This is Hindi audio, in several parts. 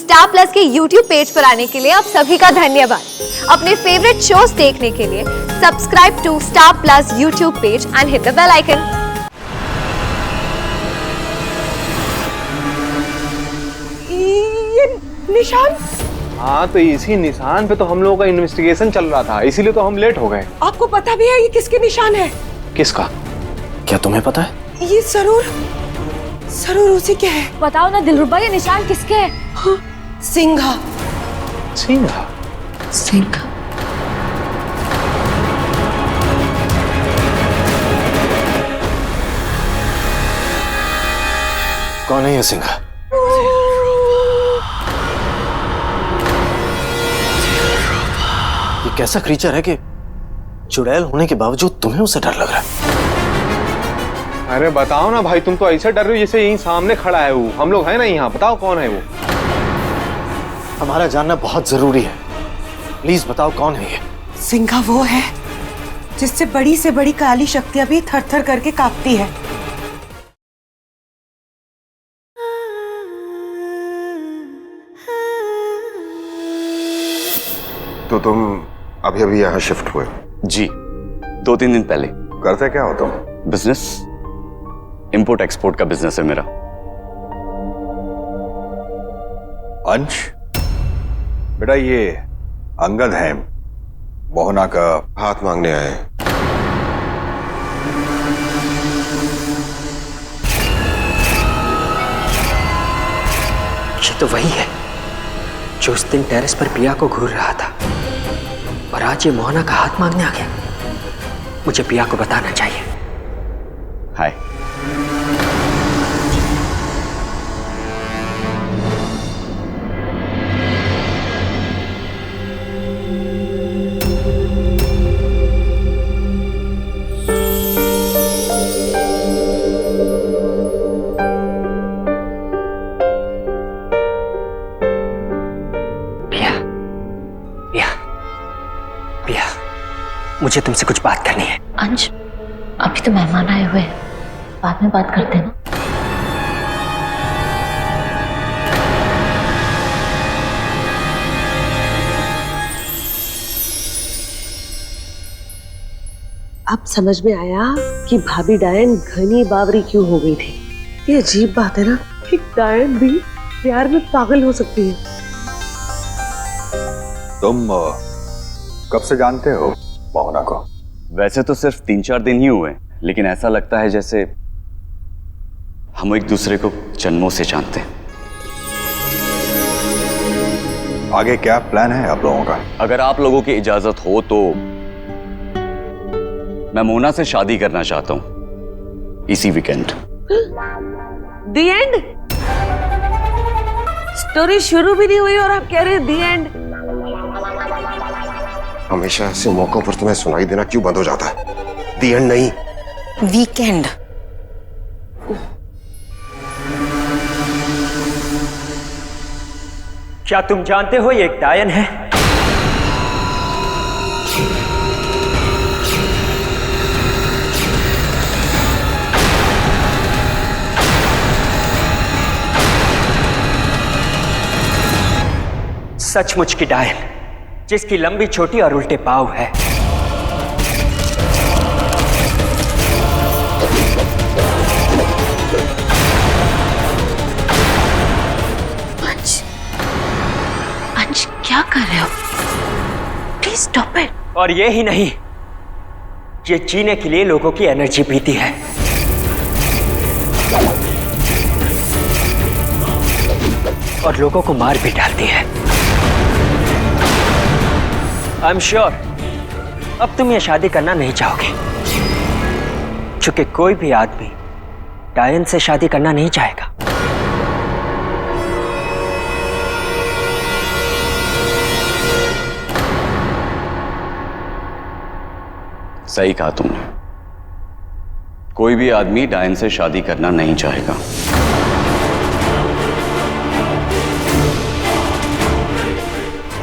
स्टार प्लस के YouTube पेज पर आने के लिए आप सभी का धन्यवाद। अपने फेवरेट शोज देखने के लिए subscribe to Star Plus YouTube page and hit the bell icon. ये निशान? हाँ, तो इसी निशान पे तो हम लोगों का इन्वेस्टिगेशन चल रहा था, इसीलिए तो हम लेट हो गए। आपको पता भी है ये किसके निशान है? किसका? क्या तुम्हें पता है? ये जरूर उसी के है। बताओ ना दिलरुबा, ये निशान किसके है? हाँ, सिंघा। सिंघा? सिंघा। कौन है ये सिंघा? ये कैसा क्रीचर है कि चुड़ैल होने के बावजूद तुम्हें उससे डर लग रहा है? अरे बताओ ना भाई, तुम तो ऐसे डर रहे हो जैसे यहीं सामने खड़ा है वो। हम लोग हैं ना यहाँ, बताओ कौन है वो। हमारा जानना बहुत जरूरी है, प्लीज बताओ कौन है ये। सिंघा वो है जिससे बड़ी से बड़ी काली शक्तियां भी थर थर करके कांपती है। तो तुम अभी अभी यहाँ शिफ्ट हुए? जी, 2-3 दिन पहले। करते क्या हो तुम? बिजनेस, इंपोर्ट एक्सपोर्ट का बिजनेस है मेरा। अंश बेटा, ये अंगद है, मोहना का हाथ मांगने आए। ये तो वही है जो उस दिन टेरेस पर पिया को घूर रहा था, और आज ये मोहना का हाथ मांगने आ गया। मुझे पिया को बताना चाहिए। हाय। मुझे तुमसे कुछ बात करनी है। अंश, अभी तो मेहमान आए हुए हैं, बाद में बात करते हैं ना। अब समझ में आया कि भाभी डायन घनी बावरी क्यों हो गई थी। ये अजीब बात है ना कि डायन भी प्यार में पागल हो सकती है। तुम कब से जानते हो मोहना को? वैसे तो सिर्फ 3-4 दिन ही हुए, लेकिन ऐसा लगता है जैसे हम एक दूसरे को जन्मों से जानते हैं। आगे क्या प्लान है आप लोगों का? अगर आप लोगों की इजाजत हो तो मैं मोना से शादी करना चाहता हूं इसी वीकेंड। The end? स्टोरी शुरू भी नहीं हुई और आप कह रहे हैं द एंड? हमेशा ऐसे मौकों पर तुम्हें सुनाई देना क्यों बंद हो जाता है? दी एंड नहीं, वीकेंड। क्या तुम जानते हो ये एक डायन है? सचमुच की डायन, जिसकी लंबी छोटी और उल्टे पाँव है। अंश, क्या कर रहे हो? Please stop it. और ये ही नहीं, ये जीने के लिए लोगों की एनर्जी पीती है। और लोगों को मार भी डालती है। आई एम श्योर अब तुम ये शादी करना नहीं चाहोगे, क्योंकि कोई भी आदमी डायन से शादी करना नहीं चाहेगा। सही कहा तुमने, कोई भी आदमी डायन से शादी करना नहीं चाहेगा।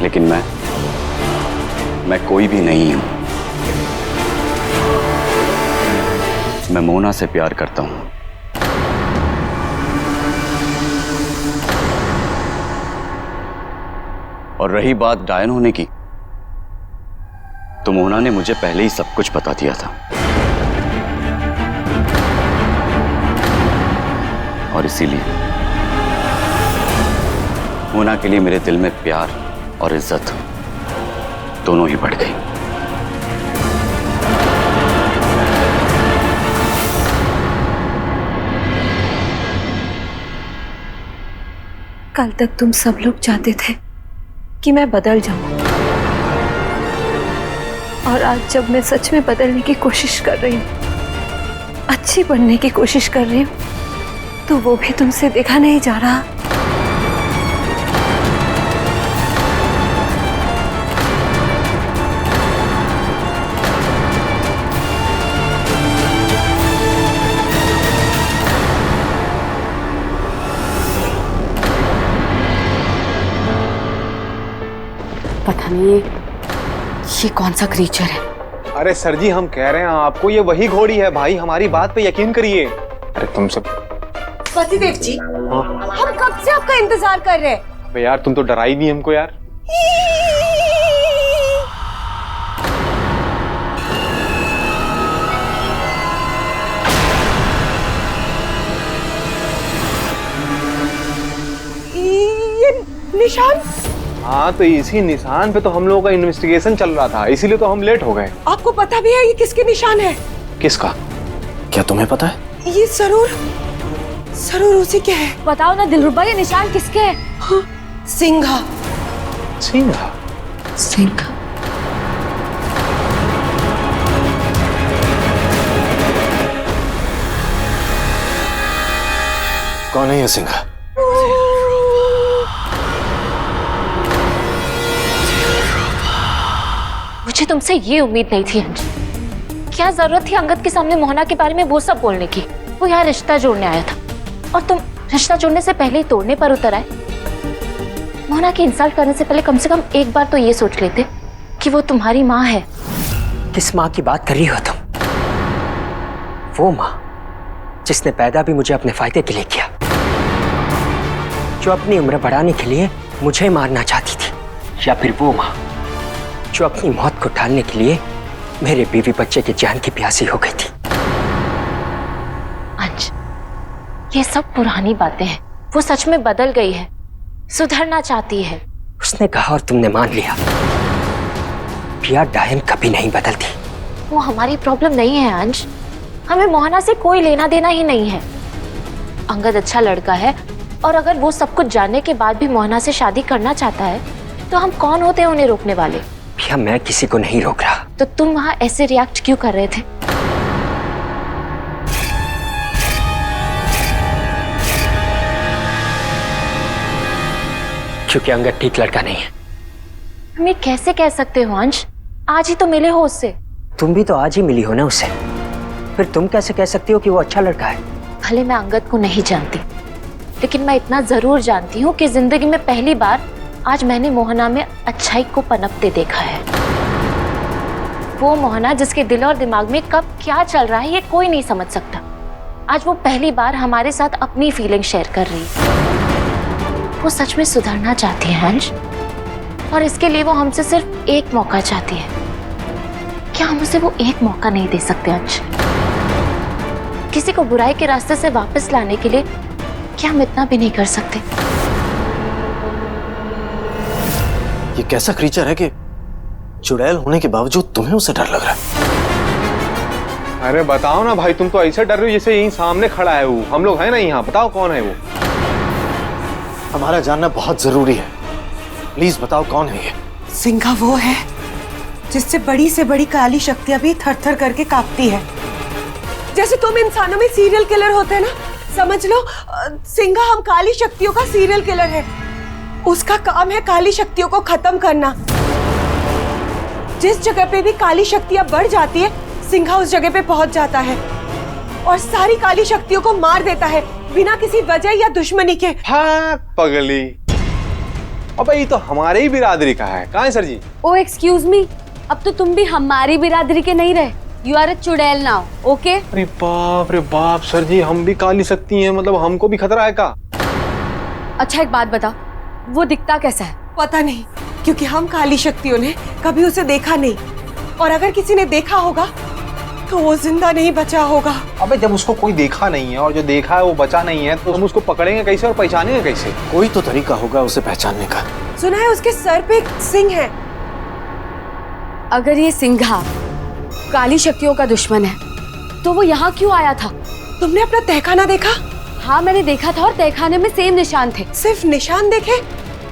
लेकिन मैं कोई भी नहीं हूं। मैं मोना से प्यार करता हूं। और रही बात डायन होने की, तो मोहना ने मुझे पहले ही सब कुछ बता दिया था। और इसीलिए मोहना के लिए मेरे दिल में प्यार और इज्जत दोनों ही बढ़ गई। कल तक तुम सब लोग चाहते थे कि मैं बदल जाऊं, और आज जब मैं सच में बदलने की कोशिश कर रही हूं, अच्छी बनने की कोशिश कर रही हूं, तो वो भी तुमसे देखा नहीं जा रहा। पता नहीं ये कौन सा क्रीचर है। अरे सर जी, हम कह रहे हैं आपको, ये वही घोड़ी है भाई, हमारी बात पे यकीन करिए। अरे तुम सब पतिदेव जी, हम कब से आपका इंतजार कर रहे हैं। अबे यार, तुम तो डरा ही नहीं हमको यार। ये निशान, हाँ, तो इसी निशान पे तो हम लोगों का इन्वेस्टिगेशन चल रहा था, इसीलिए तो हम लेट हो गए। आपको पता भी है ये किसके निशान है? किसका? क्या तुम्हें पता है? ये जरूर उसी के है। बताओ ना दिलरुबा, ये निशान किसके है? हाँ, सिंघा। सिंघा? सिंघा? कौन है ये सिंघा? मुझे तुमसे ये उम्मीद नहीं थी अंजू। क्या जरूरत थी अंगद के सामने मोहना के बारे में वो सब बोलने की? वो यहाँ रिश्ता जोड़ने आया था और तुम रिश्ता जोड़ने से पहले ही तोड़ने पर उतर आए। मोहना की इंसल्ट करने से पहले कम से कम एक बार तो ये सोच लेते कि वो तुम्हारी माँ है। किस माँ की बात कर रही हो तुम? वो माँ जिसने पैदा भी मुझे अपने फायदे के लिए किया, जो अपनी उम्र बढ़ाने के लिए मुझे मारना चाहती थी, या फिर वो माँ जो अपनी मौत को टालने के लिए मेरे बीवी बच्चे की जान की प्यासी हो गई थी। अंज, ये सब पुरानी बातें हैं। वो सच में बदल गई है, सुधरना चाहती है। उसने कहा और तुमने मान लिया। प्रिया डायन कभी नहीं बदलती। वो हमारी प्रॉब्लम नहीं है अंज। हमें मोहना से कोई लेना देना ही नहीं है। अंगद अच्छा लड़का है, और अगर वो सब कुछ जानने के बाद भी मोहना से शादी करना चाहता है, तो हम कौन होते हैं उन्हें रोकने वाले? प्रिया, मैं किसी को नहीं रोक रहा। तो तुम वहां ऐसे रिएक्ट क्यों कर रहे थे? क्योंकि अंगद ठीक लड़का नहीं है। तुम ये कैसे कह सकते हो अंश? आज ही तो मिले हो उससे। तुम भी तो आज ही मिली हो ना उससे, फिर तुम कैसे कह सकती हो कि वो अच्छा लड़का है? भले मैं अंगद को नहीं जानती, लेकिन मैं इतना जरूर जानती हूँ कि जिंदगी में पहली बार आज मैंने मोहना में अच्छाई को पनपते देखा है। वो मोहना जिसके दिल और दिमाग में कब क्या चल रहा है ये कोई नहीं समझ सकता। आज वो पहली बार हमारे साथ अपनी फीलिंग शेयर कर रही है। वो सच में सुधरना चाहती है अंश, और इसके लिए वो हमसे सिर्फ एक मौका चाहती है। क्या हम उसे वो एक मौका नहीं दे सकते अंश? किसी को बुराई के रास्ते से वापस लाने के लिए क्या हम इतना भी नहीं कर सकते? ये कैसा क्रीचर है कि चुड़ैल होने के बावजूद तुम्हें उससे डर लग रहा है? अरे बताओ ना भाई, तुम तो ऐसे डर रहे हो जैसे यहीं सामने खड़ा है वो। हम लोग हैं ना यहाँ, बताओ कौन है वो? हमारा जानना बहुत जरूरी है, प्लीज बताओ कौन है ये? सिंघा वो है जिससे बड़ी से बड़ी काली शक्तियां भी थर थर करके कांपती है। जैसे तुम इंसानों में सीरियल किलर होते हैं ना, समझ लो सिंघा हम काली शक्तियों का सीरियल किलर है। उसका काम है काली शक्तियों को खत्म करना। जिस जगह पे भी काली शक्तियां बढ़ जाती है, सिंघा उस जगह पे पहुंच जाता है और सारी काली शक्तियों को मार देता है बिना किसी वजह या दुश्मनी के। हाँ पगली, अबे ये तो हमारे ही बिरादरी का है। कहाँ है सर जी? ओ एक्सक्यूज मी, अब तो तुम भी हमारी बिरादरी के नहीं रहे। यू आर अ चुड़ैल नाउ, ओके? अरे बाप सर जी, हम भी काली शक्ति हैं, मतलब हमको भी खतरा है का? अच्छा एक बात बताओ, वो दिखता कैसा है? पता नहीं, क्योंकि हम काली शक्तियों ने कभी उसे देखा नहीं, और अगर किसी ने देखा होगा तो वो जिंदा नहीं बचा होगा। अबे जब उसको कोई देखा नहीं है और जो देखा है वो बचा नहीं है, तो हम उसको पकड़ेंगे कैसे और पहचानेंगे कैसे? कोई तो तरीका होगा उसे पहचानने का। सुना है उसके सर पे एक सिंह है। अगर ये सिंघा काली शक्तियों का दुश्मन है तो वो यहाँ क्यों आया था? तुमने अपना तहखाना देखा? हाँ मैंने देखा था, और तहखाने में सेम निशान थे। सिर्फ निशान देखे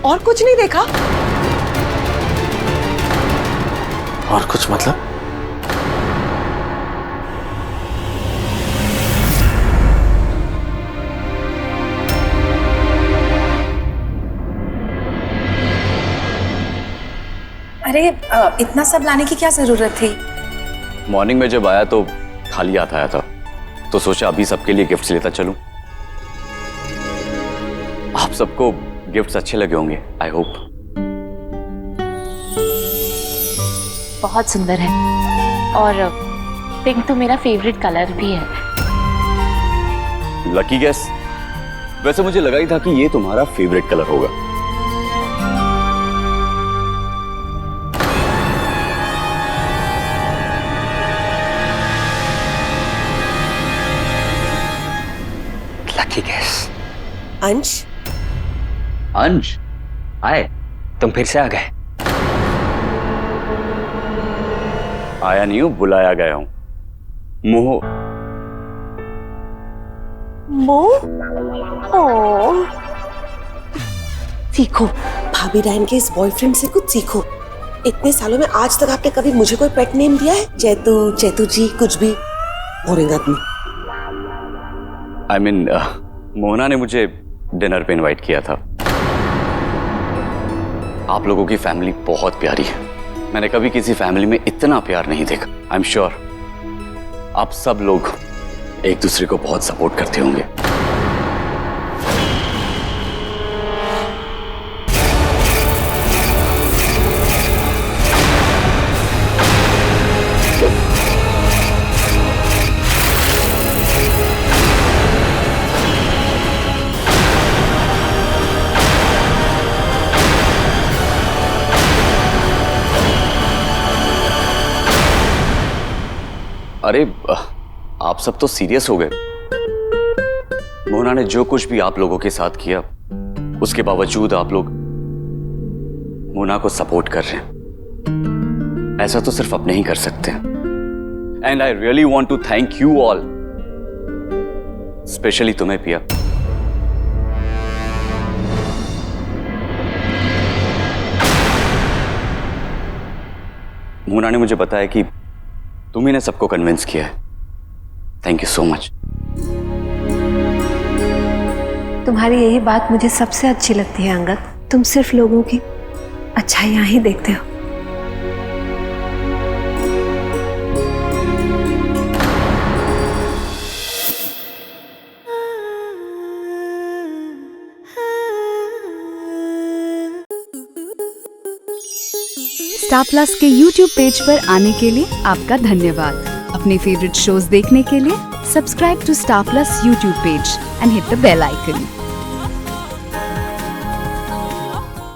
और कुछ नहीं देखा? और कुछ मतलब? अरे इतना सब लाने की क्या जरूरत थी? मॉर्निंग में जब आया तो खाली हाथ आया था, तो सोचा अभी सबके लिए गिफ्ट्स लेता चलूं। आप सबको गिफ्ट्स अच्छे लगे होंगे, आई होप। बहुत सुंदर है, और पिंक तो मेरा फेवरेट कलर भी है। Lucky guess. वैसे मुझे लगा ही था कि ये तुम्हारा फेवरेट कलर होगा। Lucky guess. अंश, अंश आए? तुम फिर से आ गए? आया नहीं हूं, बुलाया गया हूं। मोह। सीखो भाभी डायन के इस बॉयफ्रेंड से कुछ सीखो। इतने सालों में आज तक आपने कभी मुझे कोई पेट नेम दिया है? चैतू, चैतू जी, कुछ भी। बोरिंग आदमी। आई मीन मोहना ने मुझे डिनर पे इनवाइट किया था। आप लोगों की फैमिली बहुत प्यारी है। मैंने कभी किसी फैमिली में इतना प्यार नहीं देखा। आई एम श्योर आप सब लोग एक दूसरे को बहुत सपोर्ट करते होंगे। अरे आप सब तो सीरियस हो गए। मोहना ने जो कुछ भी आप लोगों के साथ किया, उसके बावजूद आप लोग मोहना को सपोर्ट कर रहे हैं। ऐसा तो सिर्फ अपने ही कर सकते हैं। And I really want to thank you all, specially तुम्हें पिया। मोहना ने मुझे बताया कि तुम्ही ने सबको कन्विंस किया है। Thank you so much. तुम्हारी यही बात मुझे सबसे अच्छी लगती है अंगद। तुम सिर्फ लोगों की अच्छाइयां ही देखते हो। स्टार प्लस के YouTube पेज पर आने के लिए आपका धन्यवाद। अपने फेवरेट शोज देखने के लिए subscribe to Star Plus YouTube page and hit the bell icon.